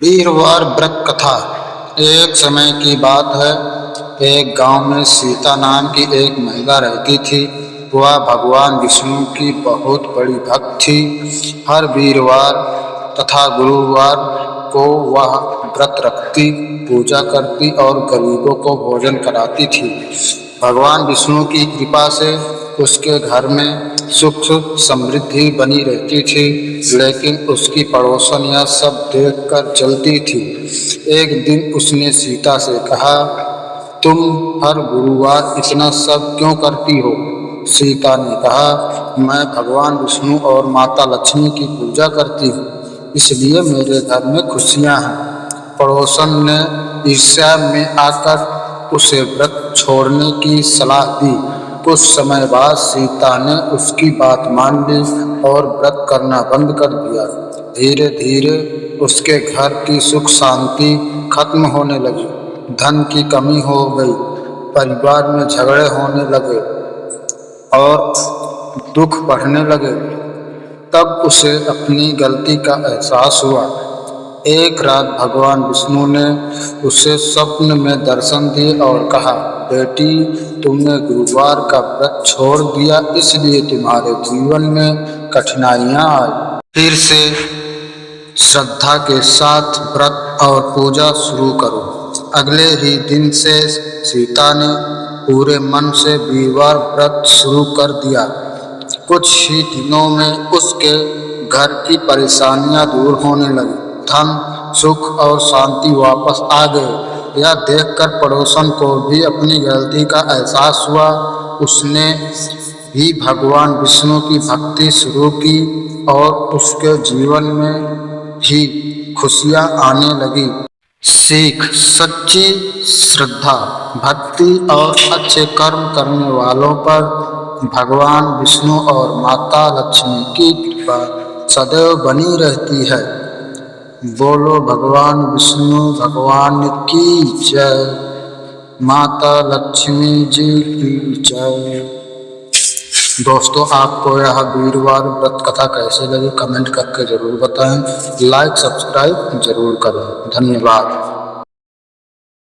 वीरवार व्रत कथा। एक समय की बात है। एक गांव में सीता नाम की एक महिला रहती थी। वह भगवान विष्णु की बहुत बड़ी भक्त थी। हर वीरवार तथा गुरुवार को वह व्रत रखती, पूजा करती और गरीबों को भोजन कराती थी। भगवान विष्णु की कृपा से उसके घर में सुख समृद्धि बनी रहती थी, लेकिन उसकी पड़ोसन यह सब देखकर जलती थी। एक दिन उसने सीता से कहा, तुम हर गुरुवार इतना सब क्यों करती हो? सीता ने कहा, मैं भगवान विष्णु और माता लक्ष्मी की पूजा करती हूँ, इसलिए मेरे घर में खुशियाँ हैं। पड़ोसन ने ईर्ष्या में आकर उसे व्रत छोड़ने की सलाह दी। कुछ समय बाद सीता ने उसकी बात मान ली और व्रत करना बंद कर दिया। धीरे धीरे उसके घर की सुख शांति खत्म होने लगी, धन की कमी हो गई, परिवार में झगड़े होने लगे और दुख बढ़ने लगे। तब उसे अपनी गलती का एहसास हुआ। एक रात भगवान विष्णु ने उसे स्वप्न में दर्शन दिए और कहा, बेटी, तुमने गुरुवार का व्रत छोड़ दिया, इसलिए तुम्हारे जीवन में कठिनाइयां आई। फिर से श्रद्धा के साथ व्रत और पूजा शुरू करो। अगले ही दिन से सीता ने पूरे मन से वीरवार व्रत शुरू कर दिया। कुछ ही दिनों में उसके घर की परेशानियां दूर होने लगी, धन, सुख और शांति वापस आ गए। यह देखकर पड़ोसन को भी अपनी गलती का एहसास हुआ। उसने भी भगवान विष्णु की भक्ति शुरू की और उसके जीवन में भी खुशियां आने लगी। सीख: सच्ची श्रद्धा, भक्ति और अच्छे कर्म करने वालों पर भगवान विष्णु और माता लक्ष्मी की कृपा सदैव बनी रहती है। बोलो भगवान विष्णु भगवान की जय, माता लक्ष्मी जी की जय। दोस्तों, आपको यह वीरवार व्रत कथा कैसे लगी कमेंट करके जरूर बताएं। लाइक सब्सक्राइब जरूर करें। धन्यवाद।